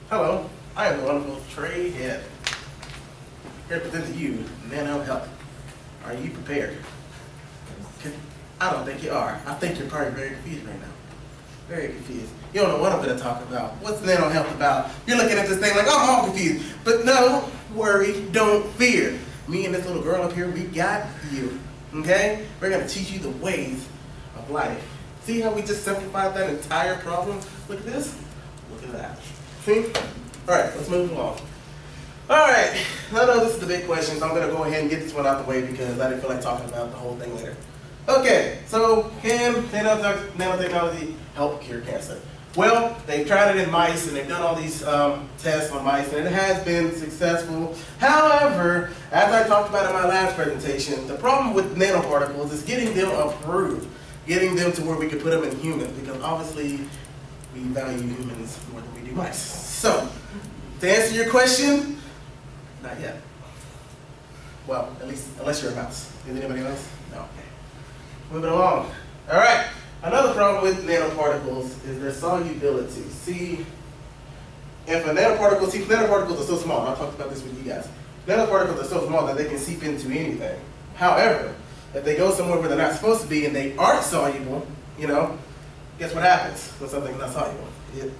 Hello, I am the wonderful Trey Head. Here to present to you Nano Health. Are you prepared? I don't think you are. I think you're probably very confused right now. Very confused. You don't know what I'm going to talk about. What's Nano Health about? You're looking at this thing like, oh, I'm all confused. But no, worry, don't fear. Me and this little girl up here, we got you. Okay? We're going to teach you the ways of life. See how we just simplified that entire problem? Look at this. Look at that. See? Alright, let's move along. Alright, I know this is the big question, so I'm going to go ahead and get this one out the way because I didn't feel like talking about the whole thing later. Okay, so can nanotechnology help cure cancer? Well, they've tried it in mice and they've done all these tests on mice and it has been successful. However, as I talked about in my last presentation, the problem with nanoparticles is getting them approved, getting them to where we can put them in humans because obviously we value humans more than we do mice. So, to answer your question, not yet. Well, at least, unless you're a mouse. Is anybody else? No. Okay. Moving along. All right. Another problem with nanoparticles is their solubility. See, nanoparticles are so small. I talked about this with you guys. Nanoparticles are so small that they can seep into anything. However, if they go somewhere where they're not supposed to be and they aren't soluble, you know, guess what happens when something's not soluble? It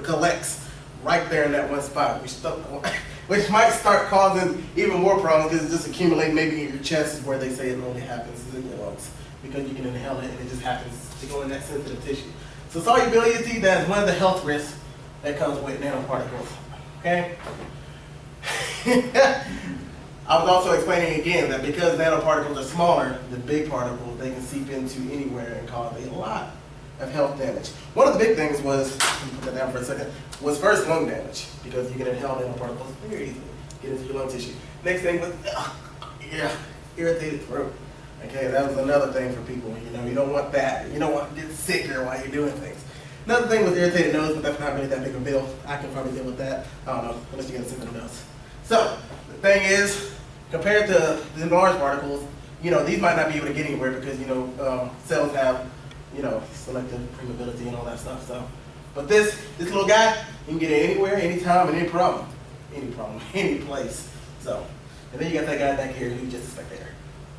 collects right there in that one spot, which might start causing even more problems because it just accumulates maybe in your chest, is where they say it only happens in your lungs because you can inhale it and it just happens to go in that sensitive tissue. So solubility, that's one of the health risks that comes with nanoparticles. Okay. I was also explaining again that because nanoparticles are smaller than big particles, they can seep into anywhere and cause a lot of health damage. One of the big things was, let me put that down for a second, was first lung damage because you can inhale nanoparticles very easily, get into your lung tissue. Next thing was, irritated throat. Okay, that was another thing for people. You know, you don't want that. You don't want to get sicker while you're doing things. Another thing was irritated nose, but that's not really that big of a deal. I can probably deal with that. I don't know, unless you get a sensitive nose. So, the thing is, compared to the large particles, you know, these might not be able to get anywhere because, you know, cells have, you know, selective permeability and all that stuff. So, but this little guy, you can get it anywhere, anytime, and any problem, any place. So, and then you got that guy back here who's just a spectator.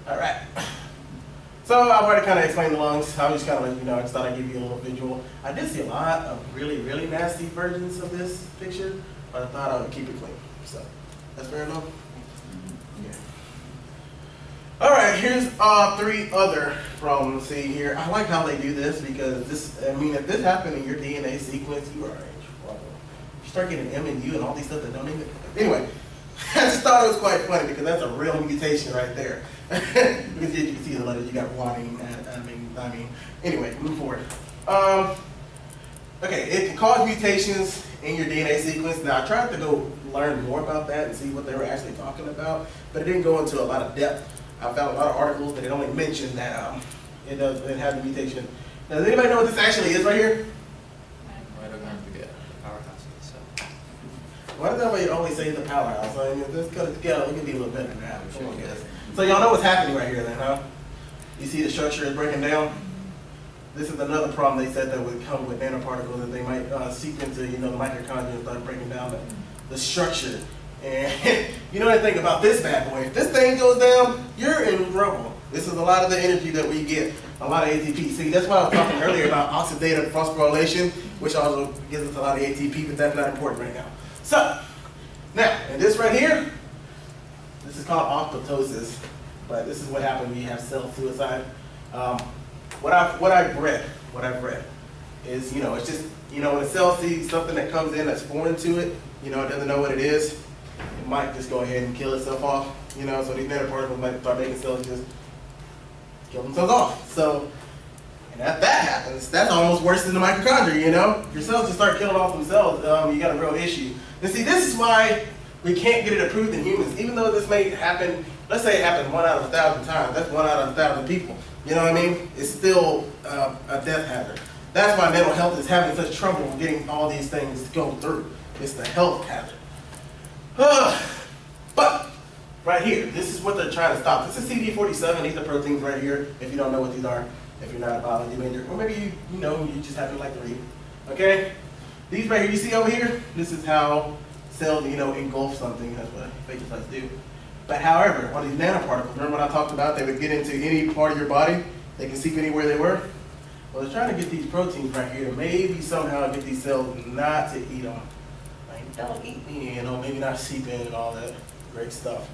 All right. So I've already kind of explained the lungs. I was just kind of, you know, I just thought I'd give you a little visual. I did see a lot of really, really nasty versions of this picture, but I thought I would keep it clean. So that's fair enough. Yeah. All right, here's 3 other problems. See here, I like how they do this because this, I mean, if this happened in your DNA sequence, you are in trouble. You start getting M and U and all these stuff that don't even, anyway, I just thought it was quite funny because that's a real mutation right there. Because you can see the letters, you got wadding, I mean, anyway, move forward. Okay, it can cause mutations in your DNA sequence. Now, I tried to go learn more about that and see what they were actually talking about, but it didn't go into a lot of depth. I found a lot of articles that it only mentioned that it has a mutation. Now, does anybody know what this actually is right here? I don't have to get powerhouse. So. Why does everybody always say the powerhouse? I mean, let's cut it together. We can be a little better than that. Come on, guys. So y'all know what's happening right here then, huh? You see the structure is breaking down? This is another problem they said that would come with nanoparticles, that they might seep into, you know, the mitochondria and start breaking down the structure. And you know the thing about this bad boy, if this thing goes down, you're in trouble. This is a lot of the energy that we get, a lot of ATP. See, that's why I was talking earlier about oxidative phosphorylation, which also gives us a lot of ATP, but that's not important right now. So, now, and this right here, this is called apoptosis, but this is what happens when you have cell suicide. What I've read is, you know, it's just, you know, when a cell sees something that comes in that's foreign to it, you know, it doesn't know what it is, it might just go ahead and kill itself off, you know, so these nanoparticles might start making cells just kill themselves off. So, and if that happens, that's almost worse than the mitochondria, you know? Your cells just start killing off themselves, you got a real issue. And see, this is why we can't get it approved in humans, even though this may happen, let's say it happened 1 out of 1,000 times, that's 1 out of 1,000 people. You know what I mean? It's still a death hazard. That's why mental health is having such trouble getting all these things to go through. It's the health hazard. But, right here, this is what they're trying to stop. This is CD47, these are proteins right here, if you don't know what these are, if you're not a biology major. Or maybe you know, you just happen to like to read. Okay? These right here, you see over here, this is how cells, engulf something. That's what phagocytes do. But however, all these nanoparticles, remember what I talked about? They would get into any part of your body. They can seep anywhere they were. Well, they're trying to get these proteins right here to maybe somehow get these cells not to eat them. Like, don't eat me, maybe not seep in and all that great stuff.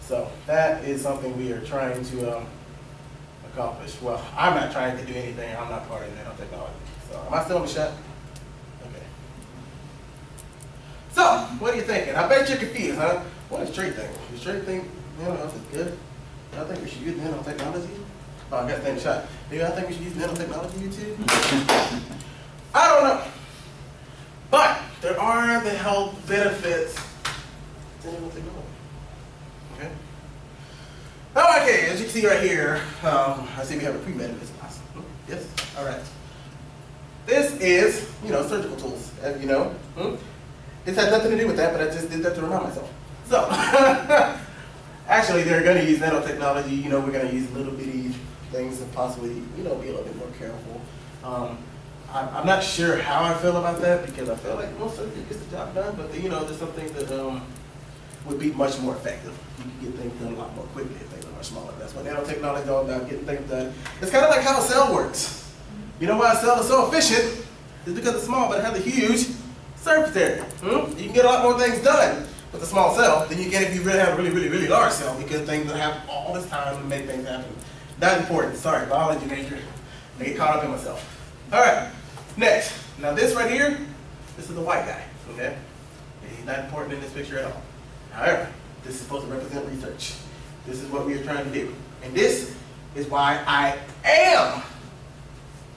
So that is something we are trying to accomplish. Well, I'm not trying to do anything. I'm not part of nanotechnology. So am I still in the shot? Okay. So, what are you thinking? I bet you're confused, huh? What is trait thing? Is trait thing, nanohealth is good? Do I think we should use nanotechnology? Oh, I got to stay in the shot. Do I think we should use nanotechnology here too? I don't know. But there are the health benefits to nanotechnology. Okay? Oh, okay, as you can see right here, I see we have a pre-med. Awesome. Yes? All right. This is, surgical tools, as you know. It's had nothing to do with that, but I just did that to remind myself. So, actually, they're going to use nanotechnology. We're going to use little bitty things to possibly, be a little bit more careful. I'm not sure how I feel about that because I feel like most surgery gets the job done, but there's some things that would be much more effective. You can get things done a lot more quickly if things are much smaller. That's what nanotechnology is all about, getting things done. It's kind of like how a cell works. You know why a cell is so efficient? It's because it's small, but it has a huge surface area. You can get a lot more things done with a small cell than you can if you really have a really, really, really large cell because things have all this time to make things happen. Not important. Sorry, biology major. I get caught up in myself. All right, next. Now this right here, this is the white guy, okay? He's not important in this picture at all. However, this is supposed to represent research. This is what we are trying to do. And this is why I am,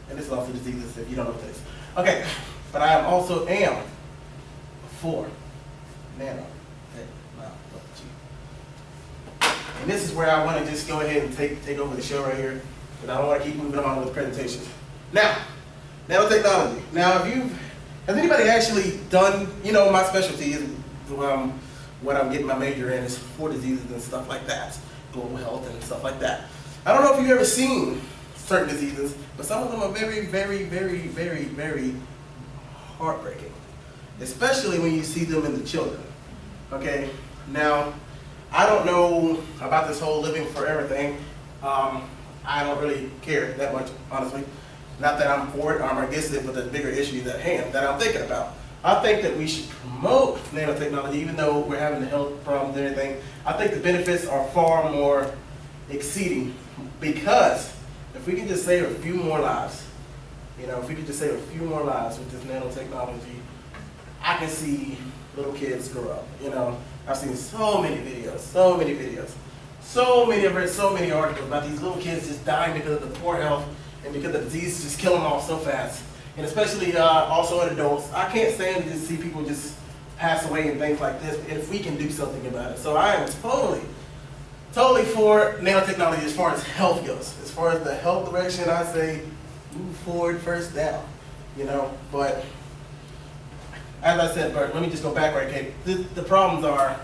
and this is also diseases if you don't know what this is. Okay, but I am also am for nanotechnology. And this is where I want to just go ahead and take over the show right here, but I don't want to keep moving on with the presentation. Now, nanotechnology. Now, has anybody actually done, my specialty is what I'm getting my major in is for diseases and stuff like that, global health and stuff like that. I don't know if you've ever seen certain diseases, but some of them are very, very, very, very, very heartbreaking, especially when you see them in the children. Okay, now, I don't know about this whole living forever thing. I don't really care that much, honestly. Not that I'm for it or I'm against it, but there's bigger issues at hand that I'm thinking about. I think that we should promote nanotechnology, even though we're having the health problems and everything. I think the benefits are far more exceeding because if we can just save a few more lives, if we could just save a few more lives with this nanotechnology, I can see little kids grow up. I've seen so many videos. I've read so many articles about these little kids just dying because of the poor health and because the disease just kill them off so fast. And especially also in adults. I can't stand to just see people just pass away and things like this if we can do something about it. So I am totally for nanotechnology as far as health goes. As far as the health direction, I say move forward first down. But as I said, Bert, let me just go back right quick. The problems are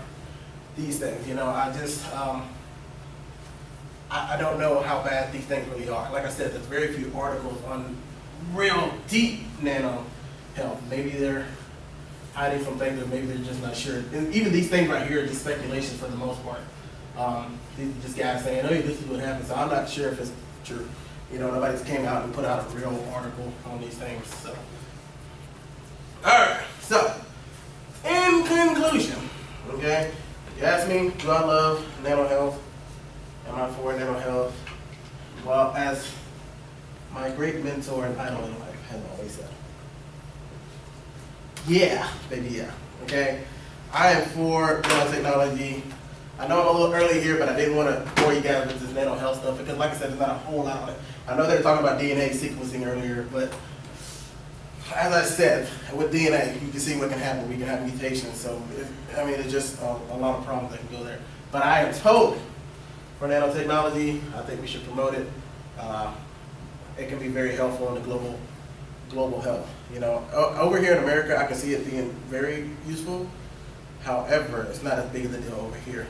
these things. I don't know how bad these things really are. Like I said, there's very few articles on real deep nano health. Maybe they're hiding from things, or maybe they're just not sure. And even these things right here are just speculation for the most part. These are just guys saying, "Oh, this is what happened." So I'm not sure if it's true. Nobody's came out and put out a real article on these things. So, all right. So, in conclusion, okay, you ask me, do I love nano health? Am I for nano health? Well, as my great mentor and idol in life has always said, yeah, baby, yeah. Okay, I am for nanotechnology. I know I'm a little early here, but I didn't want to bore you guys with this nano health stuff because, like I said, there's not a whole lot on it. I know they were talking about DNA sequencing earlier, but as I said, with DNA, you can see what can happen. We can have mutations, so it's just a lot of problems that can go there. But I am totally for nanotechnology. I think we should promote it. It can be very helpful in the global health. Over here in America, I can see it being very useful. However, it's not as big of a deal over here.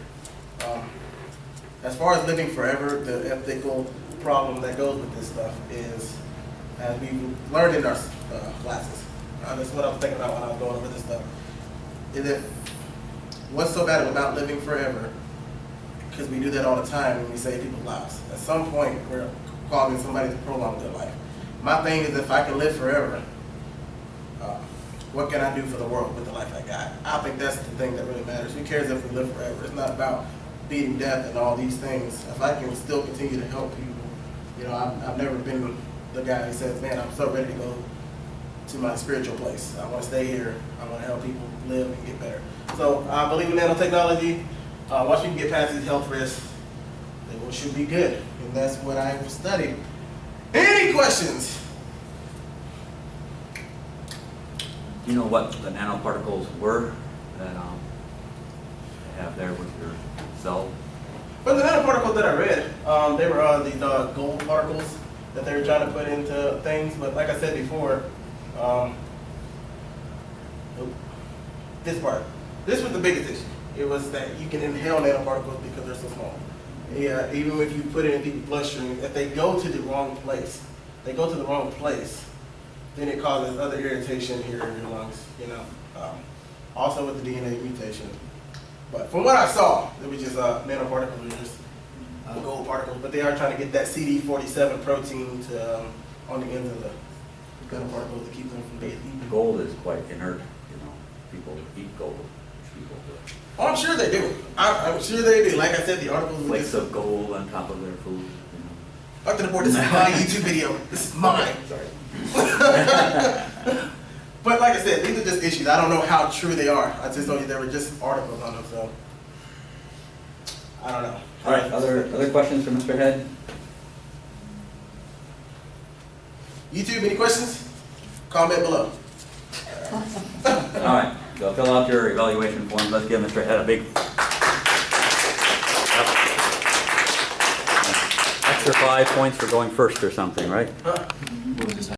As far as living forever, the ethical problem that goes with this stuff is, as we learned in our classes, That's what I was thinking about when I was going over this stuff. Is that what's so bad about living forever? Because we do that all the time when we save people's lives. At some point, we're causing somebody to prolong their life. My thing is, if I can live forever, what can I do for the world with the life I got? I think that's the thing that really matters. Who cares if we live forever? It's not about beating death and all these things. If I can still continue to help people, you know, I've never been the guy who says, man, I'm so ready to go to my spiritual place. I want to stay here. I want to help people live and get better. So I believe in nanotechnology. Once you can get past these health risks, they should be good. And that's what I've studied. Any questions? Do you know what the nanoparticles were that you have there with your cell? But the nanoparticles that I read, they were these gold particles that they were trying to put into things. But like I said before, this was the biggest issue. It was that you can inhale nanoparticles because they're so small. Yeah, even if you put it in people's bloodstream, if they go to the wrong place, then it causes other irritation here in your lungs, you know. Also with the DNA mutation. But from what I saw, it was just nanoparticles, were just gold particles, but they are trying to get that CD47 protein to on the ends of the nanoparticles to keep them from being eaten. Gold is quite inert, you know. People eat gold. People do. Oh, I'm sure they do. I'm sure they do. Like I said, the articles were Flakes just of gold on top of their food, you know. up to the board. This is my YouTube video. This is mine. Sorry. But like I said, these are just issues. I don't know how true they are. I just told you there were just articles on them, so I don't know. All right, other questions for Mr. Head? YouTube, any questions? Comment below. All right, so fill out your evaluation form. Let's give Mr. Head a big extra 5 points for going first or something, right? Huh?